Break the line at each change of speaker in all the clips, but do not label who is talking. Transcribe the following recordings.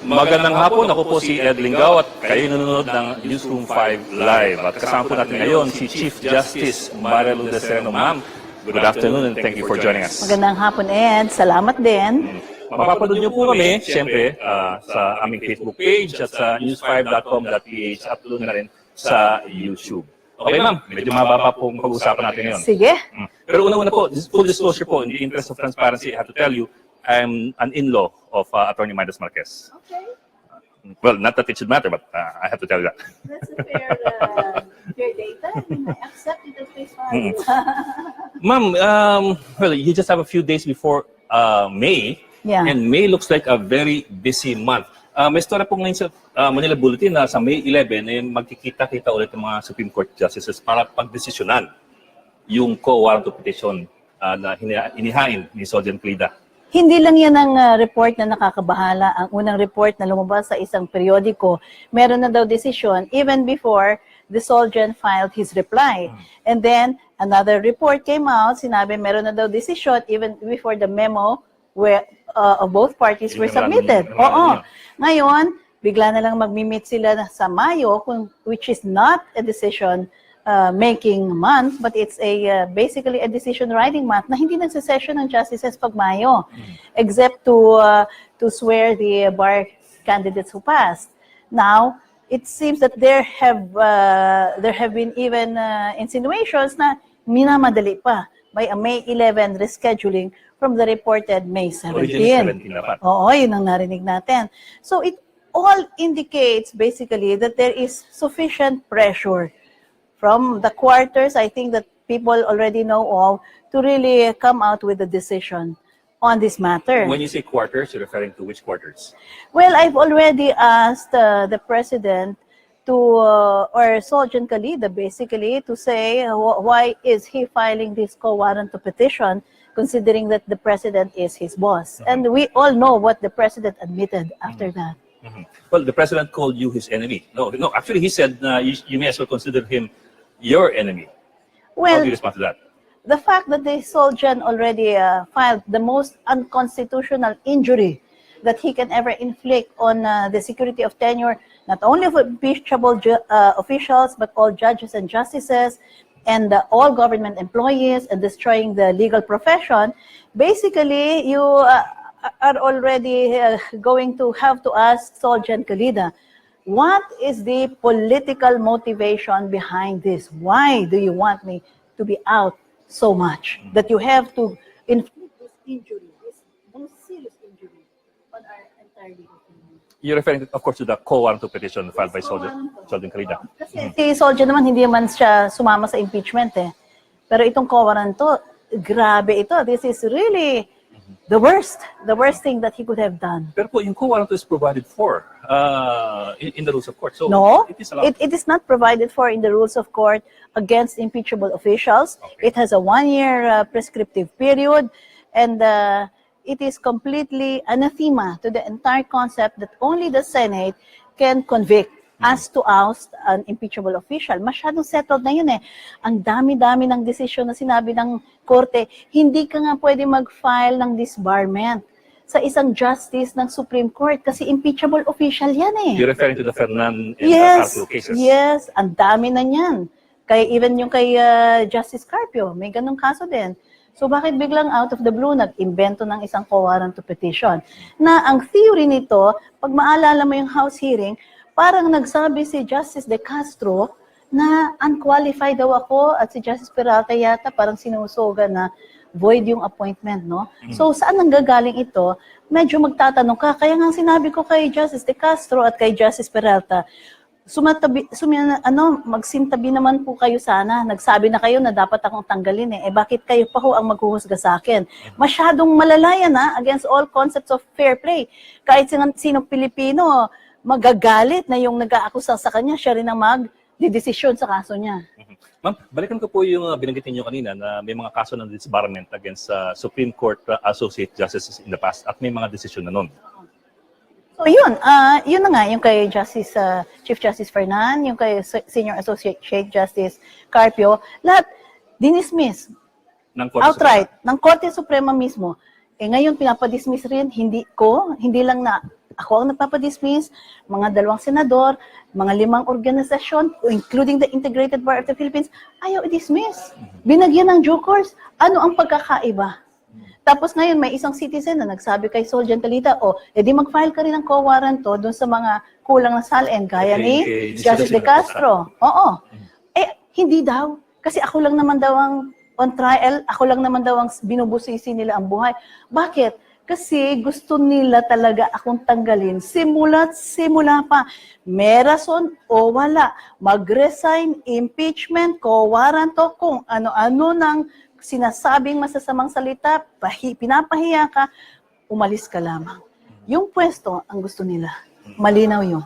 Magandang hapon, ako po si Ed Lingaw at kayo nanonood ng Newsroom 5 Live. At kasama po natin ngayon si Chief Justice CJ Sereno. Ma'am, good afternoon and thank you for joining us.
Magandang hapon, Ed. Salamat din.
Mapapanood niyo po kami, siyempre, sa aming Facebook page at sa news5.com.ph, upload na rin sa YouTube. Okay, ma'am, medyo mababa po ang pag-uusapan natin ngayon.
Sige.
Pero una-una po, full disclosure po, in the interest of transparency, I have to tell you, I'm an in-law of Attorney Midas Marquez.
Okay.
Well, not that it should matter, but I have to tell you that.
That's a fair data. I accept it at face value.
Ma'am, well, you just have a few days before May, and May looks like a very busy month. May story po ngayon sa Manila Bulletin na sa May 11, magkikita-kita ulit ng mga Supreme Court Justices para pagdesisyonan yung co-warrant of petition na inihain ni Sergeant Clida.
Hindi lang yan ang report na nakakabahala. Ang unang report na lumabas sa isang periodiko, meron na daw desisyon even before the Sergeant filed his reply. And then, another report came out, sinabi meron na daw desisyon even before the memo where of both parties were submitted. Oo. Ngayon, bigla na lang magmi-meet sila sa Mayo, which is not a decision making month, but it's a basically a decision writing month na hindi nagsesession ng justices pag Mayo, except to swear the bar candidates who passed. Now, it seems that there have been even insinuations na minamadali pa by a May 11 rescheduling from the reported May 17. Oo, yun ang narinig natin. So it all indicates basically that there is sufficient pressure from the quarters, I think that people already know of, to really come out with a decision on this matter.
When you say quarters, you're referring to which quarters?
Well, I've already asked the President to, or Sergeant Calida basically, to say why is he filing this co-warrant of petition, considering that the President is his boss. And we all know what the President admitted after that.
Well, the President called you his enemy. No, actually he said you may as well consider him your enemy.
Well,
how do you respond to that?
The fact that the Sergeant already filed the most unconstitutional injury that he can ever inflict on the security of tenure, not only of impeachable officials, but all judges and justices, and all government employees, and destroying the legal profession, basically you are already going to have to ask Sergeant Calida, what is the political motivation behind this? Why do you want me to be out so much that you have to inflict this injury, this most serious injury on our entire legal community?
You're referring, of course, to the co-warrant of petition filed by Sergeant Calida.
Kasi si Sergeant naman, hindi naman siya sumama sa impeachment eh. Pero itong co-warrant to, grabe ito. This is really the worst thing that he could have done.
Pero po, yung co-warrant is provided for in the rules of court. So
no,
it
is not provided for in the rules of court against impeachable officials. Okay. It has a 1-year prescriptive period, and it is completely anathema to the entire concept that only the Senate can convict as to oust an impeachable official. Masyadong settled na yun eh. Ang dami-dami ng desisyon na sinabi ng korte, hindi ka nga pwede mag-file ng disbarment sa isang justice ng Supreme Court kasi impeachable official yan eh.
You're referring to the Fernan and
yes,
Carpio cases?
Yes, ang dami na yan. Kaya even yung kay Justice Carpio, may ganong kaso din. So bakit biglang out of the blue nag-imbento ng isang co-warrant of petition? Na ang theory nito, pag maalala mo yung House hearing, parang nagsabi si Justice De Castro na unqualified daw ako at si Justice Peralta yata parang sinusuga na void yung appointment, no? So saan nanggagaling ito? Medyo magtatanong ka. Kaya nga sinabi ko kay Justice De Castro at kay Justice Peralta, magsintabi naman po kayo sana. Nagsabi na kayo na dapat akong tanggalin eh. Bakit kayo pa ho ang maghuhusga sa akin? Masyadong malalaya na against all concepts of fair play. Kahit sino Pilipino, magagalit na yung nag-aakusa sa kanya, siya rin ang mag-desisyon sa kaso niya.
Ma'am, balikan ko po yung binanggit niyo kanina na may mga kaso ng disbarment against Supreme Court Associate Justices in the past at may mga desisyon na nun.
So yun na nga, yung kay Chief Justice Fernan, yung kay Senior Associate Justice Carpio, lahat dinismiss outright ng Korte Suprema mismo. Ngayon, pinapadismiss rin, hindi lang na Ako ang nagpapadismiss, mga 2 senador, mga 5 organisasyon, including the Integrated Bar of the Philippines, ayaw i-dismiss. Binagyan ng due course. Ano ang pagkakaiba? Tapos ngayon, may isang citizen na nagsabi kay Sol Gentalita, edi mag-file ka rin ng co-warranto doon sa mga kulang na salin, gaya ni Justice De Castro. Oo. Hindi daw. Kasi ako lang naman daw ang on trial, ako lang naman daw ang binubusisi nila ang buhay. Bakit? Kasi gusto nila talaga akong tanggalin simula pa. May rason o wala. Mag-resign, impeachment, co-warranto, kung ano-ano ng sinasabing masasamang salita, pinapahiya ka, umalis ka lamang. Yung pwesto ang gusto nila. Malinaw yun.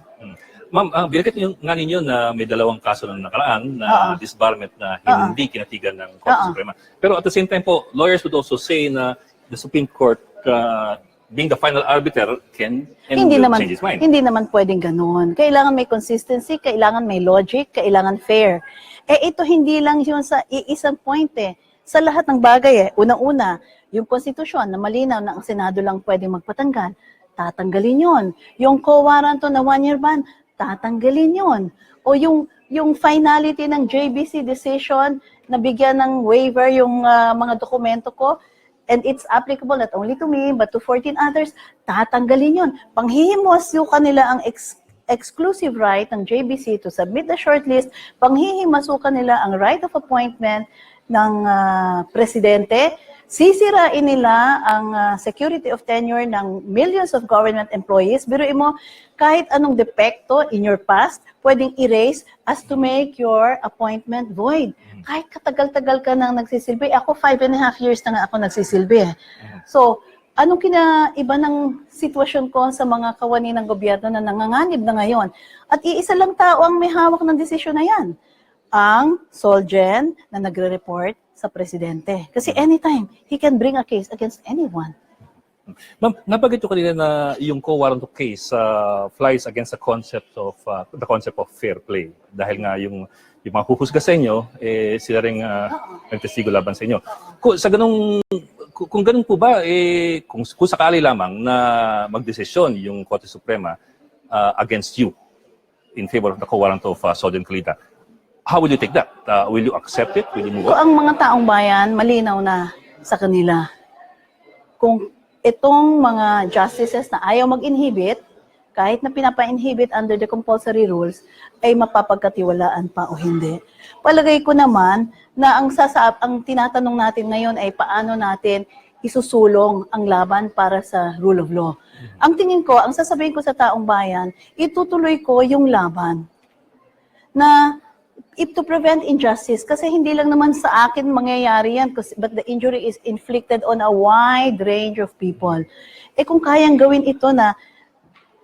Ma'am, binanggit niyo nga ninyo na may 2 kaso na nakaraan na disbarment na hindi kinatigan ng Korte Suprema. Pero at the same time po, lawyers would also say na the Supreme Court being the final arbiter can and will change its mind.
Hindi naman pwedeng ganun. Kailangan may consistency, kailangan may logic, kailangan fair. Ito hindi lang yun sa iisang point Sa lahat ng bagay unang-una, yung konstitusyon na malinaw na ang Senado lang pwedeng magpatanggal, tatanggalin yon. Yung co-warranto na 1-year ban, tatanggalin yon. O yung finality ng JBC decision na bigyan ng waiver yung mga dokumento ko, and it's applicable not only to me but to 14 others, tatanggalin yon. Panghihimasyo kanila ang exclusive right ng JBC to submit the shortlist, panghihimasukan nila ang right of appointment ng presidente, sisirain nila ang security of tenure ng millions of government employees. Biruin mo, kahit anong depekto in your past, pwedeng erase as to make your appointment void. Kahit katagal-tagal ka nang nagsisilbi, ako 5.5 years na nga ako nagsisilbi. So, anong kinaiba ng sitwasyon ko sa mga kawani ng gobyerno na nanganganib na ngayon? At iisa lang tao ang may hawak ng desisyon na yan. Ang Solgen na nagre-report sa presidente. Kasi anytime, he can bring a case against anyone.
Ma'am, nabanggit ko kanina na yung co-warranto case flies against the concept of fair play. Dahil nga yung mga huhusga sa inyo, sila rin nagtestigo laban sa inyo. Kung ganun po ba, kung sakali lamang na magdesisyon yung Korte Suprema against you in favor of the co-warranto of Solgen Calita, how will you take that? Will you accept it? Will you move on?
Ang mga taong bayan, malinaw na sa kanila. Kung itong mga justices na ayaw mag-inhibit, kahit na pinapa-inhibit under the compulsory rules, ay mapapagkatiwalaan pa o hindi. Palagay ko naman na ang tinatanong natin ngayon ay paano natin isusulong ang laban para sa rule of law. Ang tingin ko, ang sasabihin ko sa taong bayan, itutuloy ko yung laban na to prevent injustice, kasi hindi lang naman sa akin mangyayari yan, but the injury is inflicted on a wide range of people. Kung kayang gawin ito na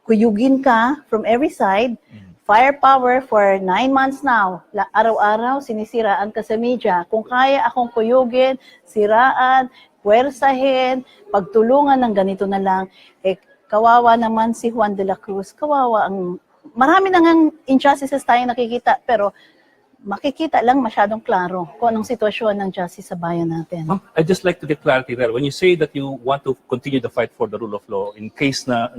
kuyugin ka from every side, firepower for 9 months now, araw-araw sinisiraan ka sa media. Kung kaya akong kuyugin, siraan, puwersahin, pagtulungan ng ganito na lang, kawawa naman si Juan de la Cruz, marami nang injustices tayong nakikita, pero makikita lang masyadong klaro kung anong sitwasyon ng justice sa bayan natin.
I'd just like to get clarity there. When you say that you want to continue the fight for the rule of law in case na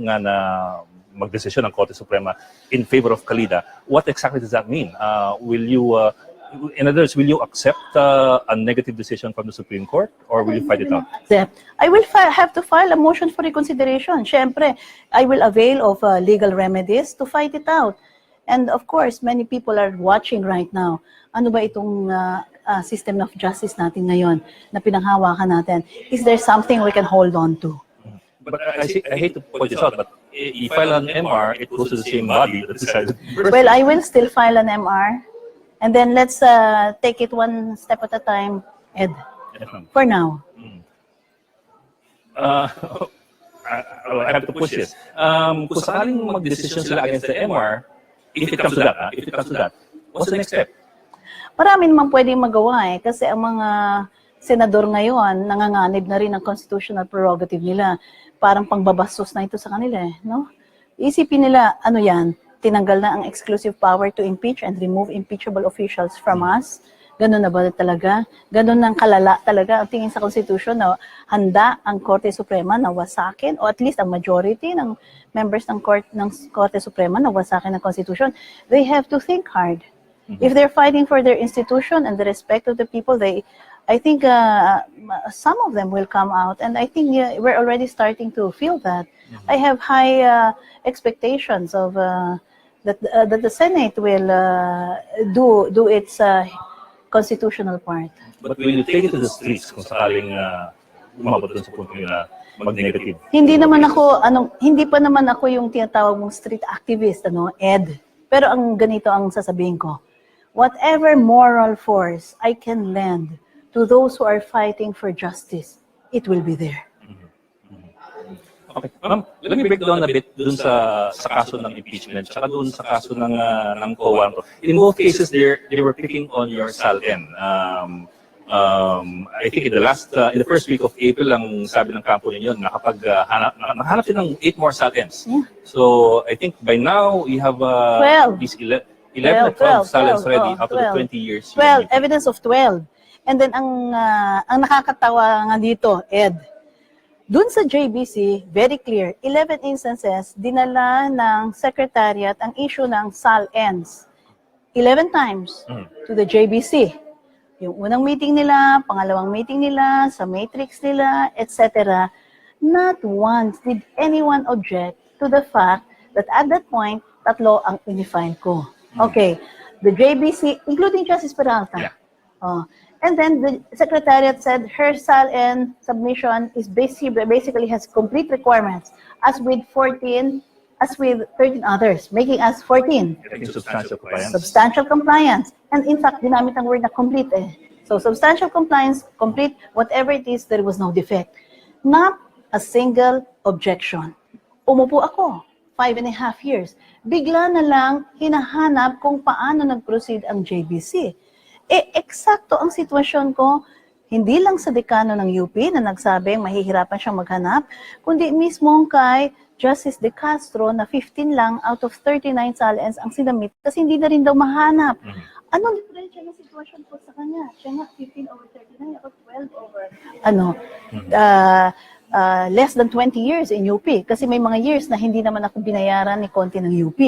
magdesisyon ng Korte Suprema in favor of Calida, what exactly does that mean? In other words, will you accept a negative decision from the Supreme Court or will you fight it out?
I will have to file a motion for reconsideration. Siyempre, I will avail of legal remedies to fight it out. And of course, many people are watching right now. Ano ba itong system of justice natin ngayon na pinanghawakan natin? Is there something we can hold on to?
But I hate to point this out, but if you file an MR, it goes to the same body that decided.
Well, I will still file an MR. And then let's take it one step at a time, Ed. For now.
I have to push this. Kung sakaling mag-decision sila against the MR, if it comes to that, what's the next step?
Marami namang pwedeng magawa kasi ang mga senador ngayon nanganganib na rin ang constitutional prerogative nila. Parang pangbabastos na ito sa kanila, no? Isipin nila, tinanggal na ang exclusive power to impeach and remove impeachable officials from us. Ganun na ba talaga? Ganun ng kalala talaga ang tingin sa Constitution na handa ang Korte Suprema na wasakin o at least ang majority ng members ng Korte Suprema na wasakin ng Constitution. They have to think hard. If they're fighting for their institution and the respect of the people, I think some of them will come out, and I think we're already starting to feel that. I have high expectations of that the Senate will do its constitutional part.
But when you take it to the streets, kung sakaling umabot dun sa punto na mag-negative.
Hindi pa naman ako yung tinatawag mong street activist, Ed. Pero ang ganito ang sasabihin ko. Whatever moral force I can lend to those who are fighting for justice, it will be there.
Okay. Ma'am, let me break down a bit dun sa kaso ng impeachment, saka dun sa kaso ng COA. In both cases, they were picking on your SALN. I think in the first week of April, ang sabi ng kampo ninyo, nakahanap din ng 8 more SALNs. Yeah. So I think by now, you have
12.
These 11 or 12 SALNs ready after the 20 years.
12, evidence of 12. And then ang nakakatawa nga dito, Ed, dun sa JBC, very clear, 11 instances, dinala ng Secretariat ang issue ng SALNs 11 times to the JBC. Yung unang meeting nila, pangalawang meeting nila, sa matrix nila, etc. Not once did anyone object to the fact that at that point, 3 ang inifile ko. Okay, the JBC, including Justice Peralta. Yeah. And then the Secretariat said her SALN submission is basically has complete requirements as with 13 others, making us 14.
Substantial compliance.
Substantial compliance. And in fact, ginamit ang word na complete eh. So substantial compliance, complete, whatever it is, there was no defect. Not a single objection. Umupo ako, 5.5 years. Bigla na lang hinahanap kung paano nag-proceed ang JBC. Eksakto ang sitwasyon ko, hindi lang sa dekano ng UP na nagsabing mahihirapan siyang maghanap, kundi mismo kay Justice De Castro na 15 lang out of 39 SALNs ang sinamit kasi hindi na rin daw mahanap. Anong diferensya ng sitwasyon ko sa kanya? Siya nga 15 over 39, ako 12 over less than 20 years in UP kasi may mga years na hindi naman ako binayaran ni konti ng UP.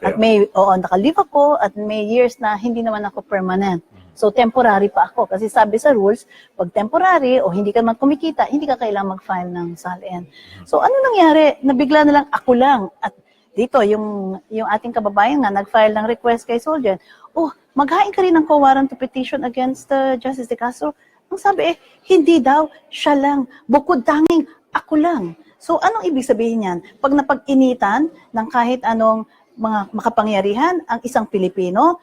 At nakalive ako at may years na hindi naman ako permanent. So temporary pa ako kasi sabi sa rules, pag temporary o hindi ka man kumikita, hindi ka kailangang mag-file ng SALN. So ano nangyari? Nabigla na lang ako lang at dito yung ating kababayan nga nag-file ng request kay Solgen. Maghain ka rin ng co-warrant to petition against Justice De Castro. Ang sabi hindi daw, siya lang. Bukod tanging, ako lang. So, anong ibig sabihin yan? Pag napag-initan ng kahit anong mga makapangyarihan, ang isang Pilipino,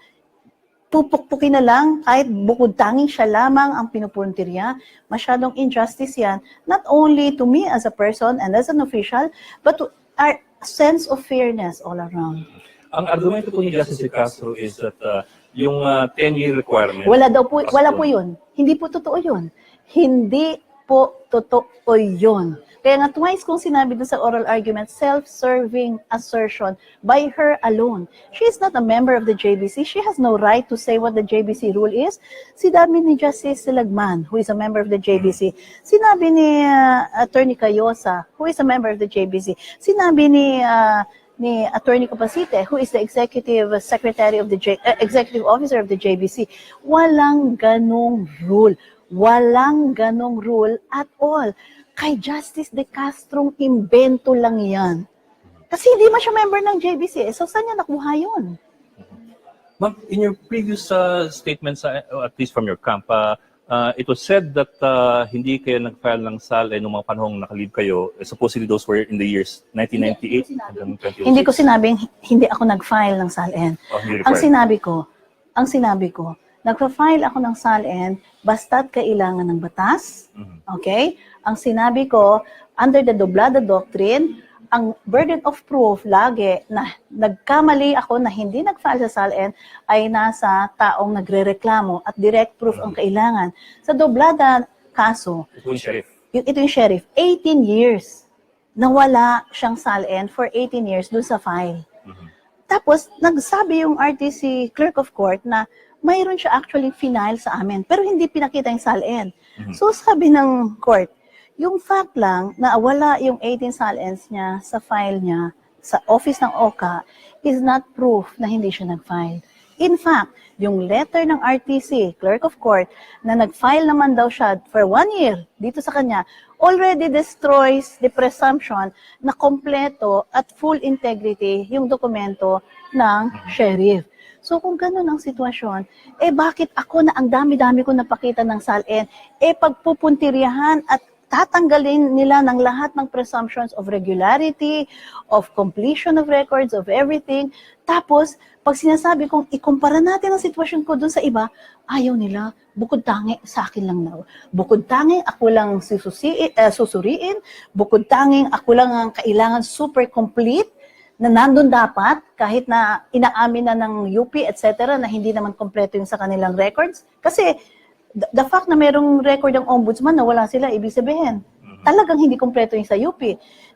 pupukpukin na lang, kahit bukod tanging siya lamang ang pinupuntirya, masyadong injustice yan, not only to me as a person and as an official, but to our sense of fairness all around.
Ang argumento po ni Justice De Castro is that yung 10-year requirement...
Wala po yun. Hindi po totoo yun. Hindi po totoo yun. Kaya nga twice kong sinabi doon sa oral argument, self-serving assertion by her alone. She is not a member of the JBC. She has no right to say what the JBC rule is. Sinabi ni Justice Silagman, who is a member of the JBC. Sinabi ni Attorney Cayosa, who is a member of the JBC. Sinabi ni Attorney Capacite, who is the executive secretary of the executive officer of the JBC. Walang ganong rule. Walang ganong rule at all. Kay Justice De Castro, imbento lang yan. Kasi hindi man siya member ng JBC. So, saan niya nakuha yun?
Ma'am, in your previous statements, at least from your camp, it was said that hindi kayo nag-file ng SALN nung mga panahong nakalib kayo. Supposedly those were in the years 1998 hanggang 2006.
Hindi ko sinabing hindi ako nag-file ng SALN. Ang sinabi ko, nagpa-file ako ng SALN basta't kailangan ng batas. Okay? Ang sinabi ko, under the Doblada Doctrine, ang burden of proof lagi na nagkamali ako na hindi nag-file sa SALN ay nasa taong nagrereklamo at direct proof ang kailangan. Sa Doblada kaso, ito yung sheriff, 18 years. Nawala siyang SALN for 18 years doon sa file. Tapos, nagsabi yung RTC Clerk of Court na mayroon siya actually final sa amin, pero hindi pinakita yung SALN. So sabi ng court, yung fact lang na wala yung 18 SALNs niya sa file niya, sa office ng OCA, is not proof na hindi siya nag-file. In fact, yung letter ng RTC, Clerk of Court, na nag-file naman daw siya for 1 year dito sa kanya, already destroys the presumption na kompleto at full integrity yung dokumento ng sheriff. So kung ganun ang sitwasyon, bakit ako na ang dami-dami ko napakita ng SALN, pagpupuntiryahan at tatanggalin nila ng lahat ng presumptions of regularity, of completion of records, of everything. Tapos, pag sinasabi kong ikumpara natin ang sitwasyon ko dun sa iba, ayaw nila, bukod tangi, sa akin lang daw. Bukod tangi, ako lang susuriin, bukod tanging ako lang ang kailangan super complete, na nandun dapat, kahit na inaamin na ng UP, etc., na hindi naman kompleto yung sa kanilang records. Kasi, the fact na merong record ng ombudsman na wala sila, ibig sabihin, talagang hindi kompleto yung sa UP.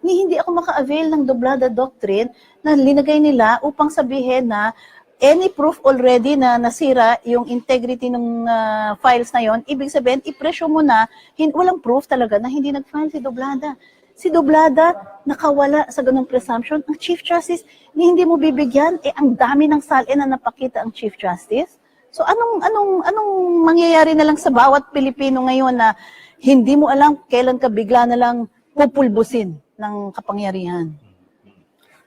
Hindi ako maka-avail ng doblada doctrine na linagay nila upang sabihin na any proof already na nasira yung integrity ng files na yon, ibig sabihin, ipresyo mo na, walang proof talaga na hindi nag-file si doblada. Si doblada, nakawala sa ganung presumption. Ang Chief Justice, hindi mo bibigyan, ang dami ng SALN na napakita ang Chief Justice. So anong mangyayari na lang sa bawat Pilipino ngayon na hindi mo alam kailan ka bigla na lang pupulbusin ng kapangyarihan?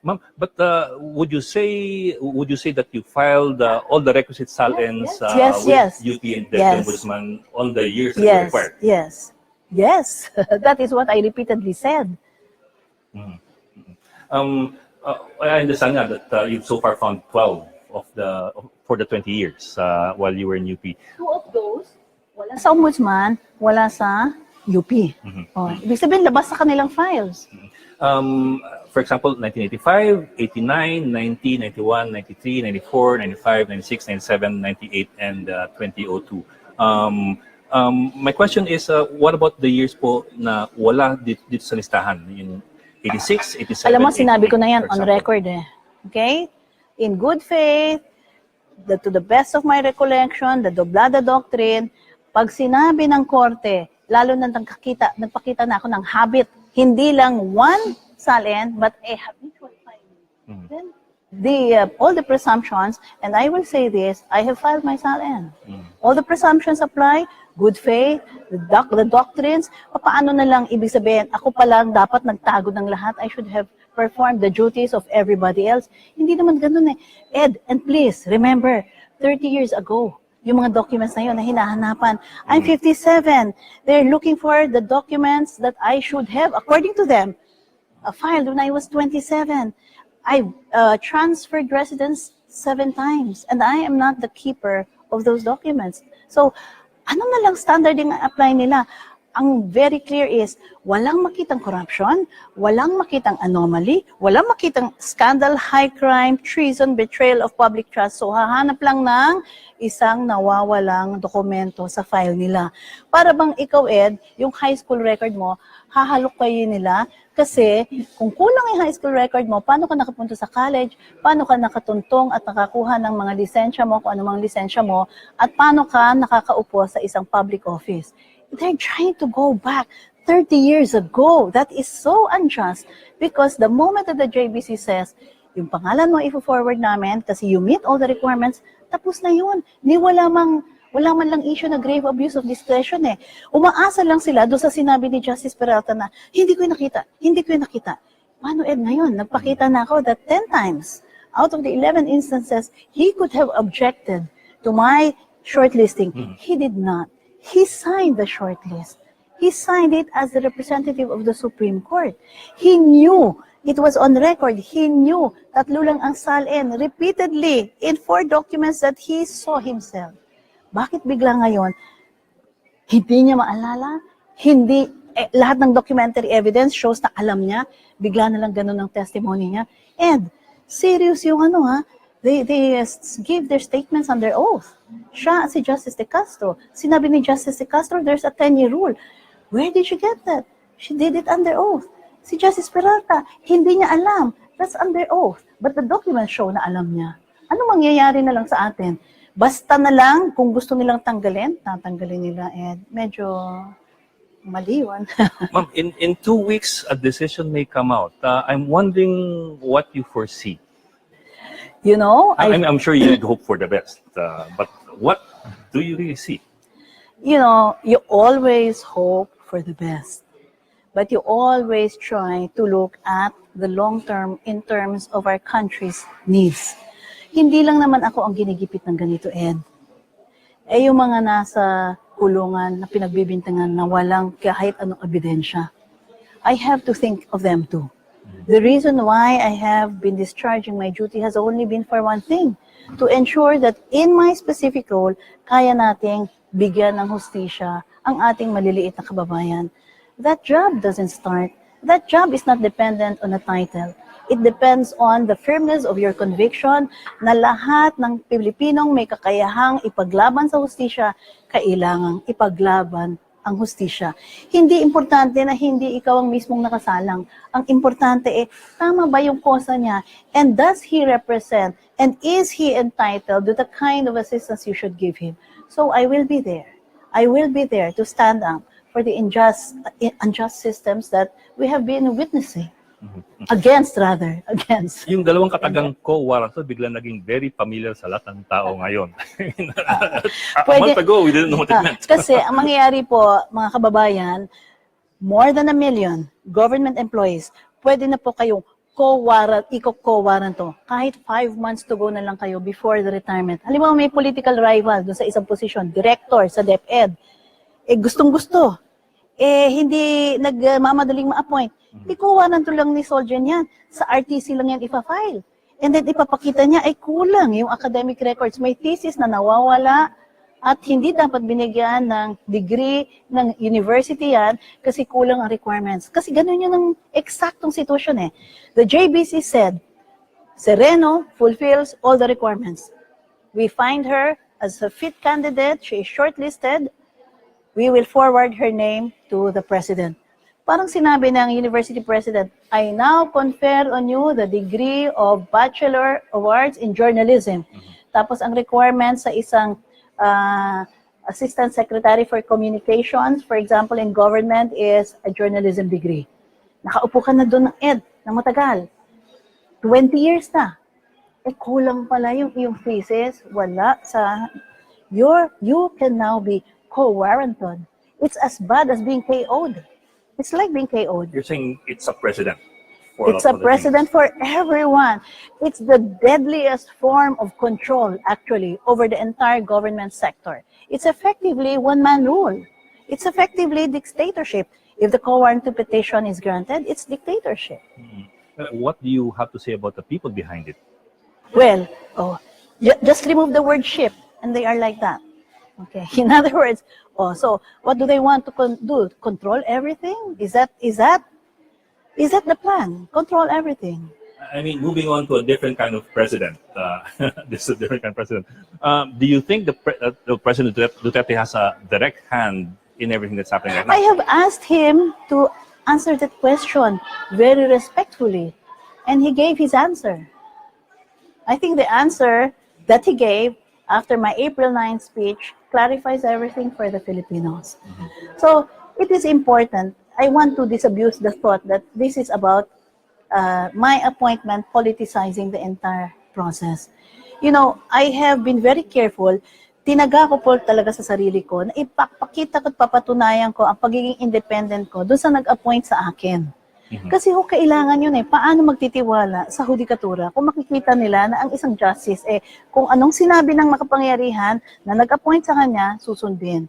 Ma'am, but would you say that you filed all the requisite SALNs with UP and the Ombudsman all the years that were required?
Yes. That is what I repeatedly said.
I understand that you've so far found 12 for the 20 years while you were in UP.
2 of those, wala sa Ombudsman, wala sa UP. Ibig sabihin, labas sa kanilang files.
For example, 1985, 89, 90, 91, 93, 94, 95, 96, 97, 98, and 2002. My question is, what about the years po na wala dito sa listahan? Yung 86, 87,
Alam mo, sinabi ko na yan on
example.
record Okay? In good faith, to the best of my recollection, the doblada doctrine, pag sinabi ng korte, lalo na nagpakita na ako ng habit, hindi lang one SALN, but a habitual filing. Then, all the presumptions, and I will say this, I have filed my SALN. All the presumptions apply, good faith, the doctrines, paano na lang ibig sabihin, ako pa lang dapat nagtago ng lahat, I should have performed the duties of everybody else. Hindi naman ganun Ed, and please, remember, 30 years ago, yung mga documents na yun na hinahanapan. I'm 57. They're looking for the documents that I should have, according to them, filed when I was 27. I transferred residence 7 times, and I am not the keeper of those documents. So, ano na lang standard yung apply nila? Ang very clear is, walang makitang corruption, walang makitang anomaly, walang makitang scandal, high crime, treason, betrayal of public trust. So, hahanap lang ng isang nawawalang dokumento sa file nila. Para bang ikaw, Ed, yung high school record mo, hahalok kayo nila kasi kung kulang yung high school record mo, paano ka nakapunta sa college, paano ka nakatuntong at nakakuha ng mga lisensya mo, kung anumang lisensya mo, at paano ka nakakaupo sa isang public office. They're trying to go back 30 years ago. That is so unjust because the moment that the JBC says, yung pangalan mo i-forward namin kasi you meet all the requirements, tapos na yun. Wala man lang issue na grave abuse of discretion Umaasa lang sila doon sa sinabi ni Justice Peralta na, hindi ko yung nakita. Paano Ed ngayon? Nagpakita na ako that 10 times out of the 11 instances, he could have objected to my shortlisting. He did not. He signed the shortlist. He signed it as the representative of the Supreme Court. He knew, it was on record, he knew tatlo lang ang SALN repeatedly in 4 documents that he saw himself. Bakit bigla ngayon, hindi niya maalala? Lahat ng documentary evidence shows na alam niya, bigla na lang ganun ang testimony niya. And, serious yung they give their statements under oath. Siya, si Justice De Castro. Sinabi ni Justice De Castro, there's a 10-year rule. Where did she get that? She did it under oath. Si Justice Peralta, hindi niya alam. That's under oath. But the documents show na alam niya. Ano mangyayari na lang sa atin? Basta na lang, kung gusto nilang tanggalin, tatanggalin nila. And medyo mali yun.
Ma'am, in 2 weeks, a decision may come out. I'm wondering what you foresee.
You know,
I'm sure you'd hope for the best, but what do you really see?
You know, you always hope for the best. But you always try to look at the long term in terms of our country's needs. Hindi lang naman ako ang ginigipit ng ganito, Ed. Yung mga nasa kulungan na pinagbibintangan na walang kahit anong ebidensya. I have to think of them too. The reason why I have been discharging my duty has only been for one thing, to ensure that in my specific role, kaya nating bigyan ng hustisya ang ating maliliit na kababayan. That job doesn't start. That job is not dependent on a title. It depends on the firmness of your conviction na lahat ng Pilipinong may kakayahang ipaglaban sa hustisya, kailangang ipaglaban ang hustisya. Hindi importante na hindi ikaw ang mismong nakasalang. Ang importante tama ba yung kosa niya? And does he represent? And is he entitled to the kind of assistance you should give him? So I will be there. I will be there to stand up for the unjust systems that we have been witnessing. Against.
Yung dalawang katagang co-warrants biglang naging very familiar sa lahat ng tao ngayon. A month ago, we didn't know what it meant.
Kasi ang mangyayari po, mga kababayan, more than 1 million government employees, pwede na po kayong co-warrant to. Kahit 5 months to go na lang kayo before the retirement. Halimbawa, may political rival doon sa isang posisyon, director sa DepEd. Gustong-gusto. Hindi nagmamadaling ma-appoint. Ikuwanan to lang ni Soldier yan. Sa RTC lang yan ipa-file. And then ipapakita niya ay kulang yung academic records. May thesis na nawawala at hindi dapat binigyan ng degree ng university yan kasi kulang ang requirements. Kasi ganun yun ang eksaktong sitwasyon The JBC said, Sereno fulfills all the requirements. We find her as a fit candidate. She is shortlisted. We will forward her name to the president. Parang sinabi ng university president, I now confer on you the degree of Bachelor of Arts in Journalism. Tapos ang requirements sa isang Assistant Secretary for Communications, for example, in government, is a journalism degree. Nakaupo ka na doon ng Ed, na matagal. 20 years na. Kulang pala yung thesis. Wala sa... You can now be co-warranted. It's as bad as being KO'd. It's like being KO'd.
You're saying it's a precedent.
It's a precedent for everyone. It's the deadliest form of control, actually, over the entire government sector. It's effectively one-man rule. It's effectively dictatorship. If the co-warranted petition is granted, it's dictatorship.
What do you have to say about the people behind it?
Well, just remove the word ship, and they are like that. Okay. In other words, so what do they want to do? Control everything? Is that the plan? Control everything.
I mean, moving on to a different kind of president. This is a different kind of president. Do you think the President Duterte has a direct hand in everything that's happening right now?
I have asked him to answer that question very respectfully, and he gave his answer. I think the answer that he gave after my April 9th speech clarifies everything for the Filipinos. So it is important. I want to disabuse the thought that this is about my appointment politicizing the entire process. You know, I have been very careful. Tinaga ko po talaga sa sarili ko na ipapakita ko at papatunayan ko ang pagiging independent ko doon sa nag-appoint sa akin. Kasi kailangan yun Paano magtitiwala sa hudikatura kung makikita nila na ang isang justice kung anong sinabi ng makapangyarihan na nag-appoint sa kanya, susundin.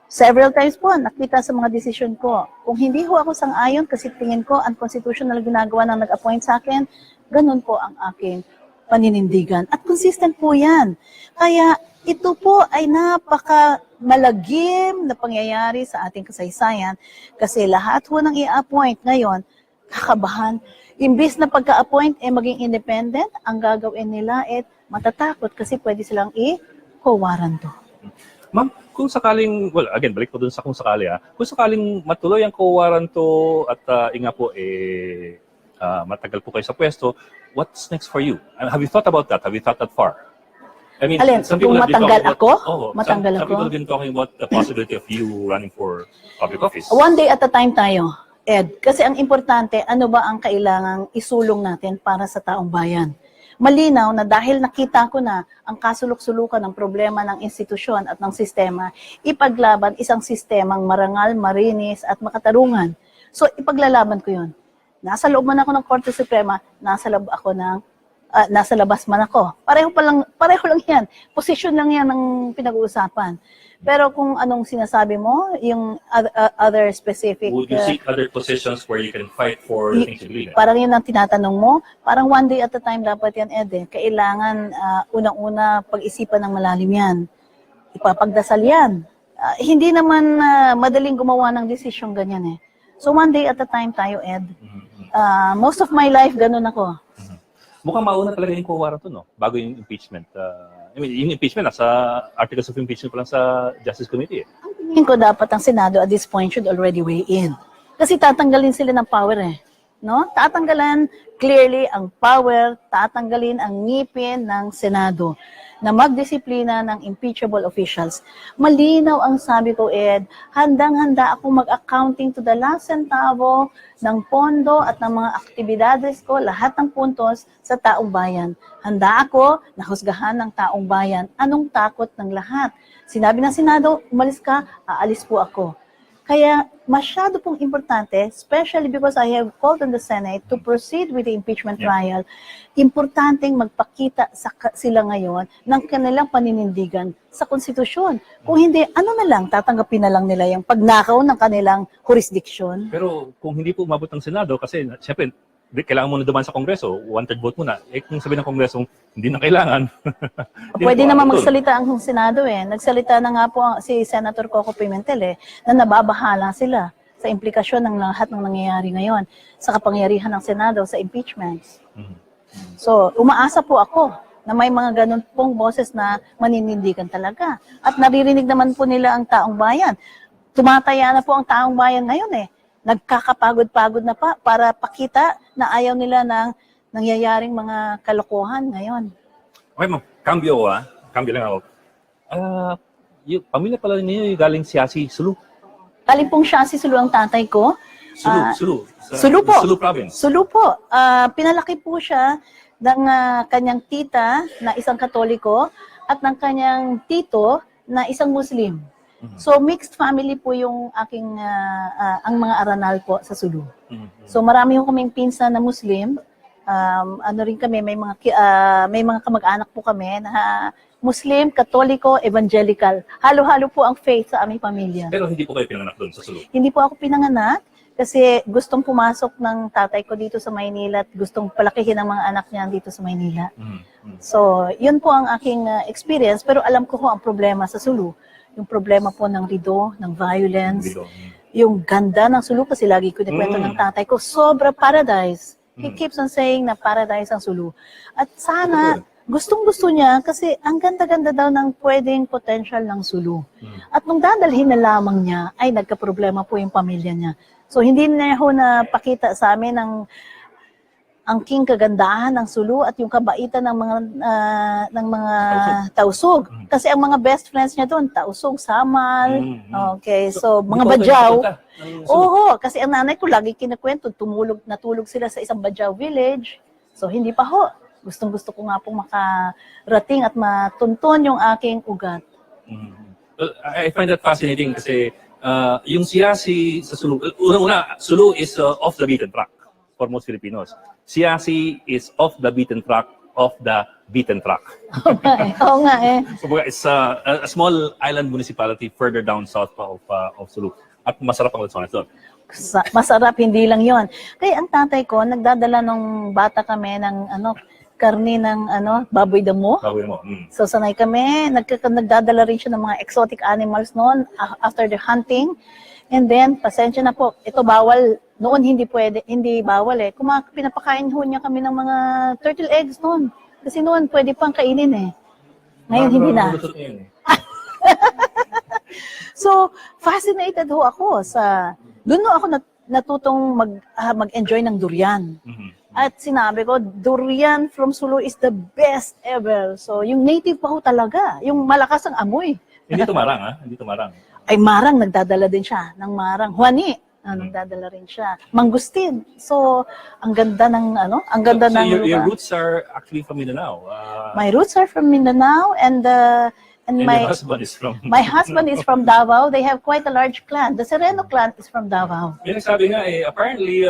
Several times po, nakita sa mga desisyon ko. Kung hindi ako sang-ayon kasi tingin ko unconstitutional ginagawa ng nag-appoint sa akin, ganun po ang aking paninindigan. At consistent po yan. Kaya ito po ay napaka-malagim na pangyayari sa ating kasaysayan kasi lahat po ng i-appoint ngayon, kakabahan. Imbis na pagka-appoint maging independent, ang gagawin nila matatakot kasi pwede silang i-co-warranto.
Ma'am, kung sakaling, well, again, balik ko dun sa kung sakali kung sakaling matuloy ang co-warranto at matagal po kayo sa pwesto, what's next for you? Have you thought about that? Have you thought that far? I mean,
Alin,
some
kung
people have been
matanggal
talking
ako?
about, oh,
Matanggal
some
ako?
people have been talking about the possibility of you running for public office.
One day at a time tayo, Ed. Kasi ang importante, ano ba ang kailangang isulong natin para sa taong bayan? Malinaw na dahil nakita ko na ang kasulok-sulukan ng problema ng institusyon at ng sistema, ipaglaban isang sistemang marangal, marinis at makatarungan. So, ipaglalaban ko yun. Nasa loob man ako ng Korte Suprema, nasa labas man ako. Pareho lang yan. Posisyon lang yan ang pinag-uusapan. Pero kung anong sinasabi mo, yung other specific...
Would you seek other positions where you can fight for the things you believe in?
Parang yun ang tinatanong mo. Parang one day at a time dapat yan, Ed. Kailangan unang-una pag-isipan ng malalim yan. Ipapagdasal yan. Hindi naman madaling gumawa ng desisyon ganyan eh. So one day at a time tayo, Ed. Most of my life, ganun ako.
Mukhang mauna talaga yung kuwara to, no? Bago yung impeachment. Yung impeachment, nasa articles of impeachment pa lang sa Justice Committee.
Ang tingin ko dapat ang Senado at this point should already weigh in. Kasi tatanggalin sila ng power eh. No? Tatanggalan clearly ang power, tatanggalin ang ngipin ng Senado na magdisiplina ng impeachable officials. Malinaw ang sabi ko, Ed, handang-handa ako mag-accounting to the last centavo ng pondo at ng mga aktibidades ko, lahat ng puntos sa taong bayan. Handa ako na husgahan ng taong bayan. Anong takot ng lahat? Sinabi ng Senado, umalis ka, aalis po ako. Kaya masyado pong importante, especially because I have called on the Senate to proceed with the impeachment trial, importanteng magpakita sila ngayon ng kanilang paninindigan sa konstitusyon. Kung hindi, ano na lang, tatanggapin na lang nila yung pagnakaw ng kanilang jurisdiction.
Pero kung hindi po umabot ng Senado, kasi siyempre, kailangan mo na dumaan sa Kongreso, one-third vote muna. Kung sabi ng Kongreso, hindi na kailangan.
Pwede naman magsalita ang Senado eh. Nagsalita na nga po si Senator Coco Pimentel na nababahala sila sa implikasyon ng lahat ng nangyayari ngayon sa kapangyarihan ng Senado sa impeachments. So, umaasa po ako na may mga ganun pong boses na maninindigan talaga. At naririnig naman po nila ang taong bayan. Tumataya na po ang taong bayan ngayon eh. Nagkakapagod-pagod na pa para pakita na ayaw nila ng nangyayaring mga kalokohan ngayon.
Okay, ma'am. Cambio lang ako. Yung pamilya pala ninyo yung galing Siasi, Sulu.
Galing pong siya si Sulu ang tatay ko.
Sulu.
Sulu po.
Sulu province.
Sulu po. Pinalaki po siya ng kanyang tita na isang Katoliko at ng kanyang tito na isang Muslim. So mixed family po yung aking ang mga aranal po sa Sulu. So marami yung kaming pinsan na Muslim. Ano rin kami may mga kamag-anak po kami na Muslim, Katoliko, Evangelical. Halo-halo po ang faith sa aming pamilya.
Pero hindi po kayo pinanganak doon sa Sulu?
Hindi po ako pinanganak kasi gustong pumasok ng tatay ko dito sa Maynila at gustong palakihin ang mga anak niya dito sa Maynila. So, yun po ang aking experience pero alam ko ang problema sa Sulu. Yung problema po ng rido, ng violence, yung ganda ng Sulu kasi lagi ko kwento ng tatay ko, sobra paradise. He keeps on saying na paradise ang Sulu. At sana, gustong-gusto niya kasi ang ganda-ganda daw ng pwedeng potential ng Sulu. At nung dadalhin na lamang niya, ay nagka-problema po yung pamilya niya. So hindi niya ho napakita sa amin ang king kagandahan ng Sulu at yung kabaitan ng mga Tausug. Kasi ang mga best friends niya doon, Tausug, Samal, okay, so mga Badyaw. Oo, kasi ang nanay ko lagi kinakwento, natulog sila sa isang Badyaw village. So hindi pa ho. Gustong-gusto ko nga pong makarating at matunton yung aking ugat.
I find that fascinating kasi yung Siasi sa Sulu, unang-una, Sulu is off the beaten track for most Filipinos. Siasi is off the beaten track of the beaten track.
Oo nga eh.
So, it's a small island municipality further down south of Sulu. At masarap ang lansones doon.
Masarap, hindi lang yon. Kaya ang tatay ko, nagdadala nung bata kami ng karne ng baboy damo.
Baboy mo.
So sanay kami, nagdadala rin siya ng mga exotic animals noon after the hunting. And then, pasensya na po, ito bawal. Noon hindi bawal eh. Pinapakain ho niya kami ng mga turtle eggs noon. Kasi noon pwede pang kainin eh. Ngayon hindi na. So, fascinated ho ako doon ako natutong mag-enjoy ng durian. At sinabi ko, durian from Sulu is the best ever. So, yung native pa ho talaga. Yung malakas ang amoy.
Hindi tumarang, ha? Hindi tumarang.
Ay, marang, nagdadala din siya ng marang. Huani, nagdadala rin siya. Mangustin. So, ang ganda ng, ang ganda
So,
ng
your
lugar.
roots are actually from Mindanao.
My roots are from Mindanao, and
And
my
your husband is from...
my husband is from Davao. They have quite a large clan. The Sereno clan is from Davao.
Yan ang sabi nga apparently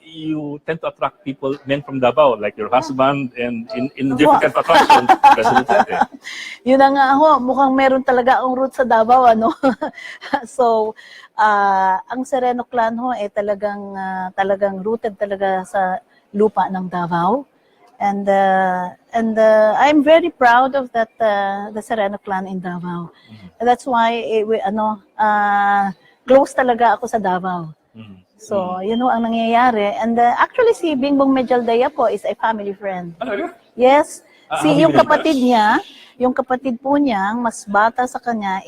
you tend to attract people, men from Davao, like your husband, and in different kind of attraction, President Duterte.
Yun na nga ho, mukhang meron talaga ang root sa Davao, ano? So, ang Sereno clan ho, talagang rooted talaga sa lupa ng Davao. And I'm very proud of that the Sereno clan in Davao. And that's why close talaga ako sa Davao. So, yun ho ang nangyayari. And actually si Bingbong Mejaldeya po is a family friend.
Ano?
Yes.
Have you
Yung
been in
kapatid
touch?
niya, yung kapatid po niya, mas bata sa kanya,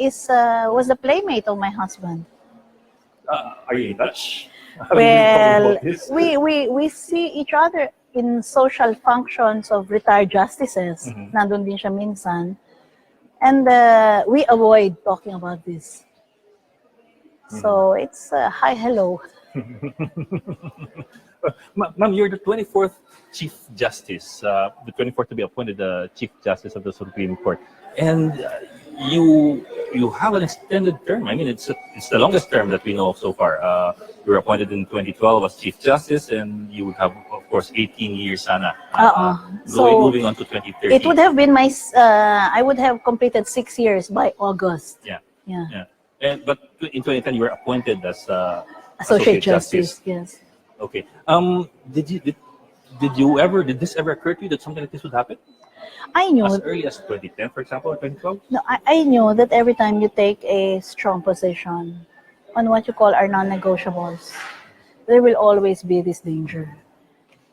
was the playmate of my husband.
Are you in touch?
Well, we see each other in social functions of retired justices. Nandun din siya minsan. And we avoid talking about this. So it's hi, hello.
Ma'am, you're the 24th Chief Justice, the 24th to be appointed the Chief Justice of the Supreme Court. And you have an extended term. I mean, it's the longest term that we know of so far. You were appointed in 2012 as Chief Justice, and you would have, of course, 18 years, sana.
So
moving on to 2030.
it would have been I would have completed 6 years by August.
Yeah.
Yeah.
But in 2010, you were appointed as
Associate Justice. Yes.
Okay. Did this ever occur to you that something like this would happen?
I knew.
As early as 2010, for example, or 2012?
No, I knew that every time you take a strong position on what you call our non-negotiables, there will always be this danger.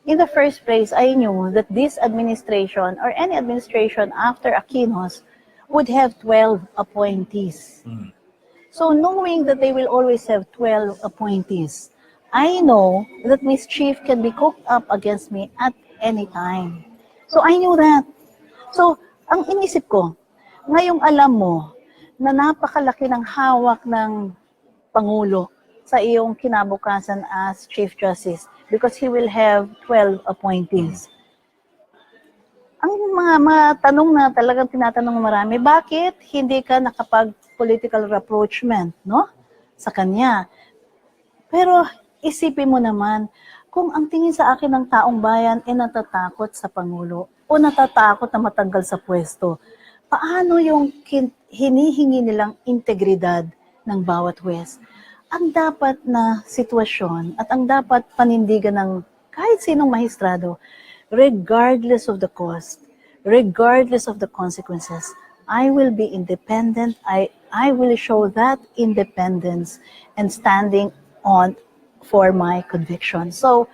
In the first place, I knew that this administration or any administration after Aquinos would have 12 appointees. So knowing that they will always have 12 appointees, I know that mischief can be cooked up against me at any time. So I knew that. So, ang inisip ko, ngayong alam mo na napakalaki ng hawak ng Pangulo sa iyong kinabukasan as Chief Justice because he will have 12 appointees. Ang mga tanong na talagang tinatanong marami, bakit hindi ka nakapag-political rapprochement, no? Sa kanya. Pero isipin mo naman, kung ang tingin sa akin ng taong bayan ay natatakot sa Pangulo o natatakot na matanggal sa pwesto, paano yung hinihingi nilang integridad ng bawat huwes? Ang dapat na sitwasyon at ang dapat panindigan ng kahit sinong mahistrado, regardless of the cost, regardless of the consequences, I will be independent. I will show that independence and standing on for my conviction. So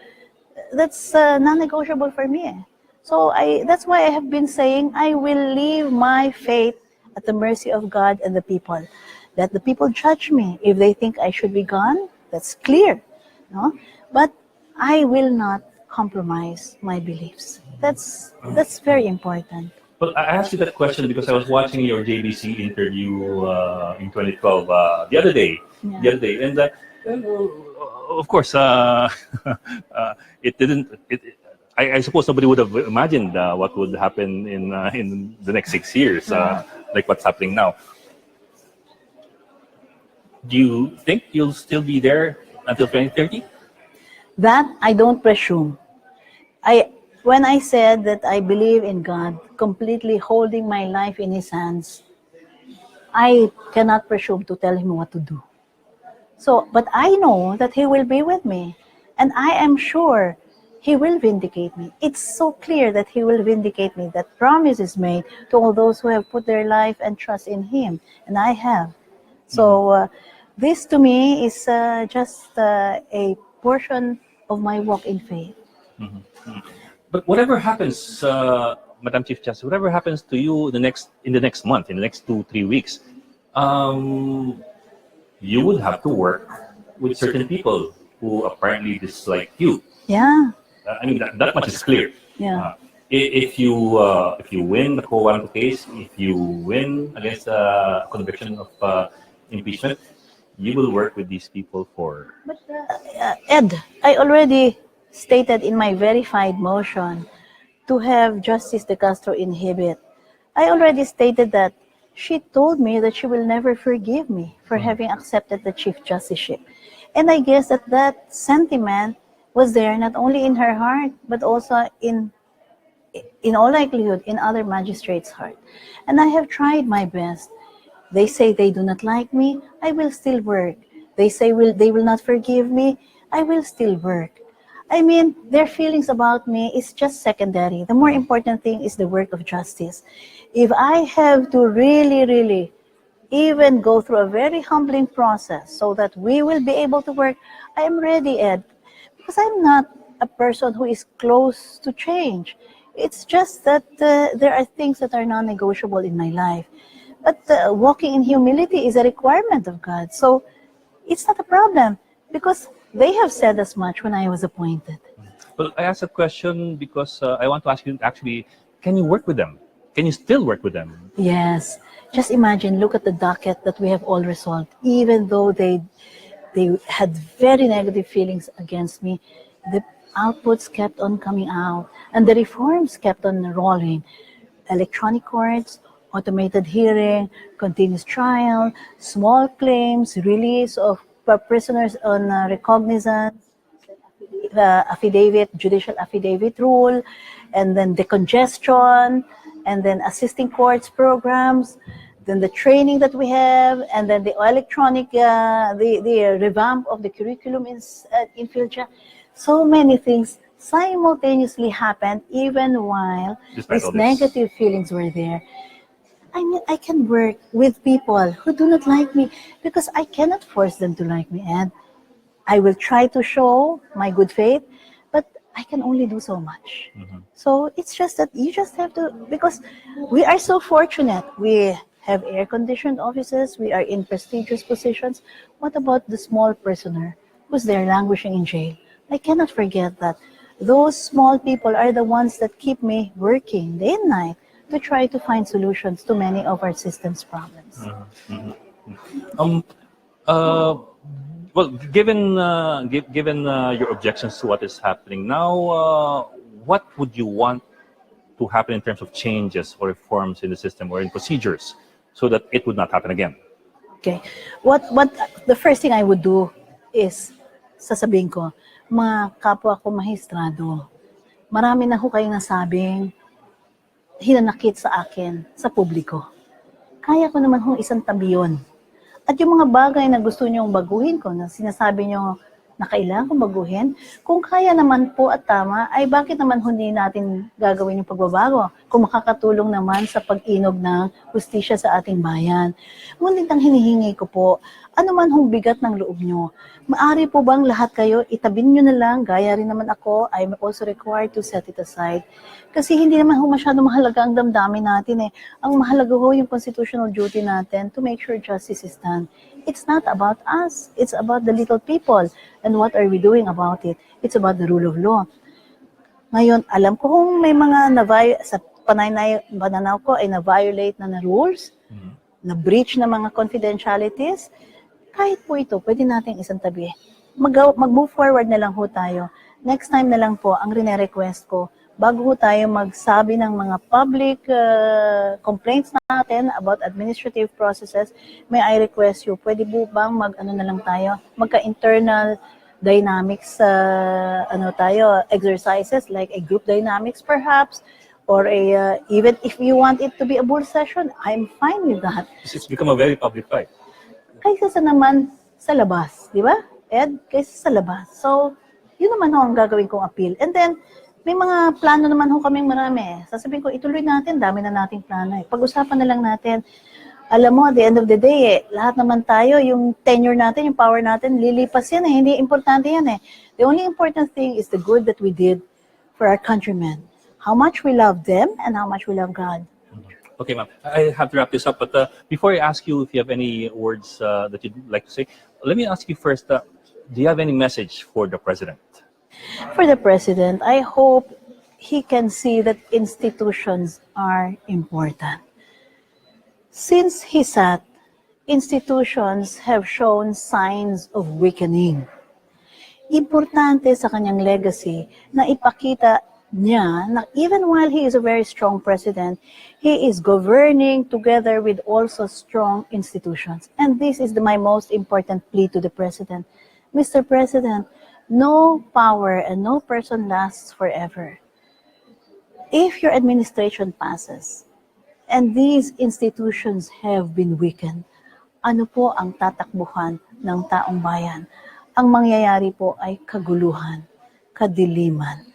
that's non-negotiable for me. So that's why I have been saying I will leave my fate at the mercy of God and the people. Let the people judge me. If they think I should be gone, that's clear. No? But I will not compromise my beliefs. That's very important.
Well, I asked you that question because I was watching your JBC interview in 2012 the other day. And of course, it didn't. I suppose nobody would have imagined what would happen in the next 6 years, like what's happening now. Do you think you'll still be there until 2030?
That I don't presume. When I said that I believe in God, completely holding my life in His hands, I cannot presume to tell Him what to do. So, but I know that He will be with me, and I am sure He will vindicate me. It's so clear that He will vindicate me. That promise is made to all those who have put their life and trust in Him, and I have. So, this to me is just a portion of my walk in faith.
But whatever happens, Madam Chief Justice, whatever happens to you in the next month, in the next 2-3 weeks, you would have to work with certain people who apparently dislike you.
Yeah.
I mean, that much is clear.
Yeah.
If you win the quo warranto case, if you win against conviction of impeachment, you will work with these people for.
But Ed, I already stated in my verified motion to have Justice De Castro inhibit. I already stated that she told me that she will never forgive me for having accepted the Chief Justiceship. And I guess that sentiment was there not only in her heart, but also in all likelihood, in other magistrates' heart. And I have tried my best. They say they do not like me, I will still work. They say they will not forgive me, I will still work. I mean, their feelings about me is just secondary. The more important thing is the work of justice. If I have to really, really even go through a very humbling process so that we will be able to work, I am ready, Ed. Because I'm not a person who is close to change. It's just that there are things that are non-negotiable in my life. But walking in humility is a requirement of God. So it's not a problem because they have said as much when I was appointed.
Well, I asked a question because I want to ask you actually, can you work with them? Can you still work with them?
Yes. Just imagine, look at the docket that we have all resolved. Even though they had very negative feelings against me, the outputs kept on coming out and the reforms kept on rolling. Electronic courts, automated hearing, continuous trial, small claims, release of prisoners on recognizance, affidavit, judicial affidavit rule, and then decongestion, and then assisting courts programs, then the training that we have, and then the electronic, the revamp of the curriculum in Philja. So many things simultaneously happened even while
Despite
these
all this.
negative feelings were there. I mean, I can work with people who do not like me because I cannot force them to like me. And I will try to show my good faith, but I can only do so much. So it's just that you just have to, because we are so fortunate. We have air-conditioned offices. We are in prestigious positions. What about the small prisoner who's there languishing in jail? I cannot forget that. Those small people are the ones that keep me working day and night to try to find solutions to many of our system's problems.
Um, uh, well, given your objections to what is happening now, what would you want to happen in terms of changes or reforms in the system or in procedures so that it would not happen again?
Okay. What the first thing I would do is sasabihin ko, mga kapwa ko mahistrado, marami na ho kayong nasabing hinanakit sa akin, sa publiko. Kaya ko naman hong isang tabi yun. At yung mga bagay na gusto nyong baguhin ko, na sinasabi nyo na kailangan kong baguhin, kung kaya naman po at tama, ay bakit naman hindi natin gagawin yung pagbabago kung makakatulong naman sa pag-inog ng hustisya sa ating bayan. Ngunit ang hinihingi ko po, ano man hong bigat ng loob nyo, maari po bang lahat kayo, itabin nyo na lang, gaya rin naman ako, I'm also required to set it aside. Kasi hindi naman ho masyado mahalaga ang damdamin natin eh. Ang mahalaga ho yung constitutional duty natin to make sure justice is done. It's not about us. It's about the little people. And what are we doing about it? It's about the rule of law. Ngayon, alam ko kung may mga sa pananaw ko ay na-violate na rules, na-breach na mga confidentialities, kahit po ito, pwede nating isang tabi. Mag-move forward na lang ho tayo. Next time na lang po, ang rene-request ko, bago ho tayo magsabi ng mga public complaints natin about administrative processes, may I request you, pwede po bang na lang tayo, magka-internal dynamics exercises like a group dynamics perhaps, or even if you want it to be a bull session, I'm fine with that.
It's become a very public fight.
Kaysa sa naman sa labas, di ba? Ed, kaysa sa labas. So, yun naman ho ang gagawin kong appeal. And then, may mga plano naman ho kaming marami. Sasabihin ko, ituloy natin, dami na nating plano eh. Pag-usapan na lang natin. Alam mo, at the end of the day lahat naman tayo, yung tenure natin, yung power natin, lilipas yan eh. Hindi importante yan eh. The only important thing is the good that we did for our countrymen. How much we love them and how much we love God.
Okay, ma'am. I have to wrap this up, but before I ask you if you have any words that you'd like to say, let me ask you first, do you have any message for the President?
For the president, I hope he can see that institutions are important. Since he sat, institutions have shown signs of weakening. Importante sa kanyang legacy na ipakita niya na even while he is a very strong president, he is governing together with also strong institutions. And this is my most important plea to the president. Mr. President, no power and no person lasts forever. If your administration passes and these institutions have been weakened, ano po ang tatakbuhan ng taong bayan? Ang mangyayari po ay kaguluhan, kadiliman.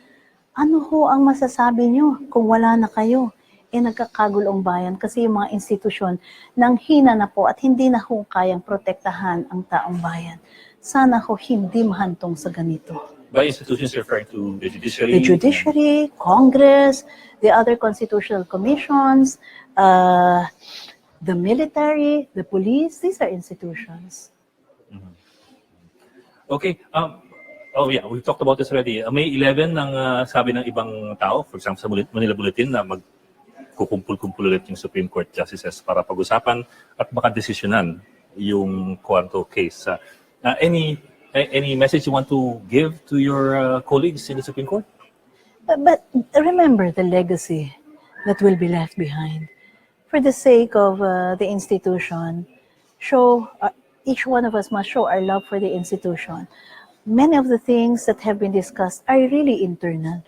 Ano ho ang masasabi nyo kung wala na kayo? Nagkakagulong bayan kasi yung mga institusyon nang hina na po at hindi na ho kayang protektahan ang taong bayan. Sana ho hindi mahantong sa ganito.
By institutions, referring to the judiciary?
The judiciary, Congress, the other constitutional commissions, the military, the police, these are institutions.
Okay. Oh yeah, we talked about this already. May 11 ng sabi ng ibang tao, for example sa Manila Bulletin, na magkukumpul-kumpul ulit yung Supreme Court justices para pag-usapan at makadesisyonan yung Quanto case. Any message you want to give to your colleagues in the Supreme Court?
But remember the legacy that will be left behind. For the sake of the institution, each one of us must show our love for the institution. Many of the things that have been discussed are really internal.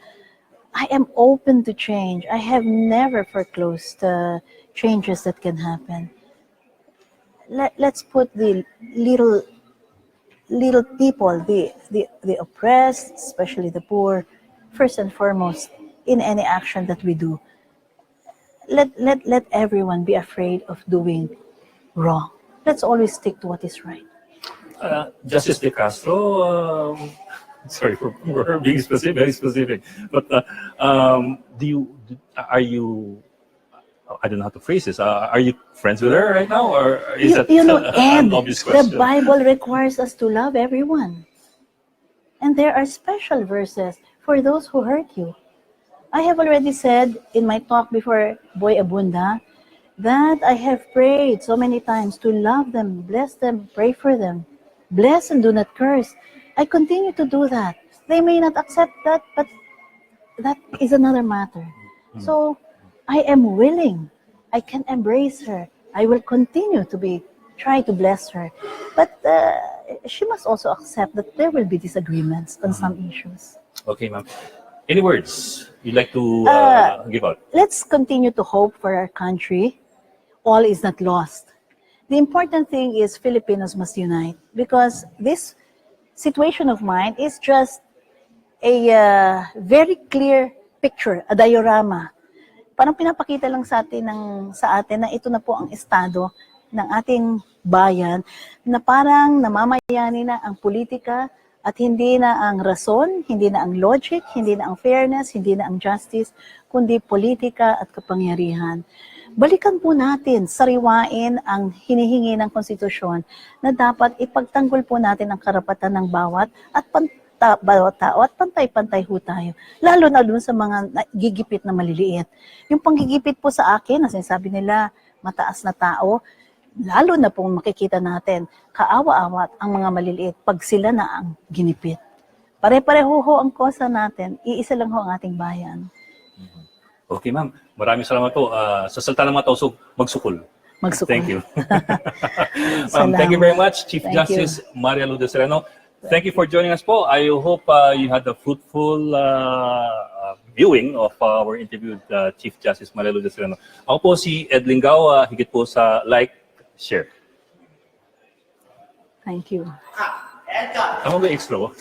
I am open to change. I have never foreclosed changes that can happen. Let's put the little people, the oppressed, especially the poor, first and foremost in any action that we do. Let everyone be afraid of doing wrong. Let's always stick to what is right.
Justice De Castro, sorry for being specific, very specific, but are you, I don't know how to phrase this, are you friends with her right now, or is that an obvious question?
The Bible requires us to love everyone. And there are special verses for those who hurt you. I have already said in my talk before Boy Abunda that I have prayed so many times to love them, bless them, pray for them. Bless and do not curse. I continue to do that. They may not accept that, but that is another matter. So I am willing. I can embrace her. I will continue to try to bless her. But she must also accept that there will be disagreements on some issues.
Okay, ma'am. Any words you'd like to give out?
Let's continue to hope for our country. All is not lost. The important thing is Filipinos must unite because this situation of mine is just a very clear picture, a diorama. Parang pinapakita lang sa atin na ito na po ang estado ng ating bayan na parang namamayani na ang politika at hindi na ang rason, hindi na ang logic, hindi na ang fairness, hindi na ang justice, kundi politika at kapangyarihan. Balikan po natin, sariwain ang hinihingi ng konstitusyon na dapat ipagtanggol po natin ang karapatan ng bawat tao at pantay-pantay ho tayo. Lalo na dun sa mga gigipit na maliliit. Yung panggigipit po sa akin, na sinasabi nila mataas na tao, lalo na pong makikita natin, kaawa-awa ang mga maliliit pag sila na ang ginipit. Pare-pareho ho ang kosa natin, iisa lang ho ang ating bayan.
Okay, ma'am. Maraming salamat po. Sa salita ng mga tausog, magsukol. Thank you. Thank you very much, Chief Justice Maria Lourdes Sereno. Thank you for joining us po. I hope you had a fruitful viewing of our interview with Chief Justice Maria Lourdes Sereno. Ako po si Ed Lingao, higit po sa like, share.
Thank you.
Tama ba extra?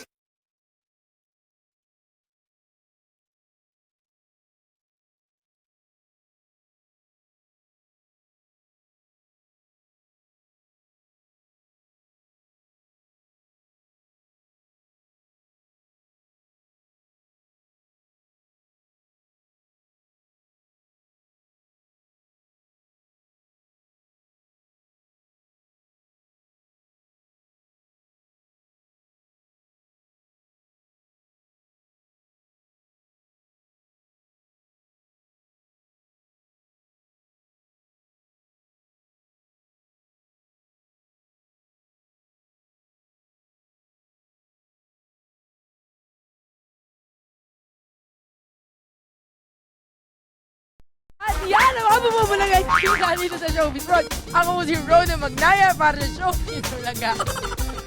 yan ang mga bumubulagay chika dito sa Showbiz World. Ako po si Rona Magnaya para sa Showbiz Bulaga.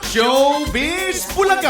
Showbiz Bulaga!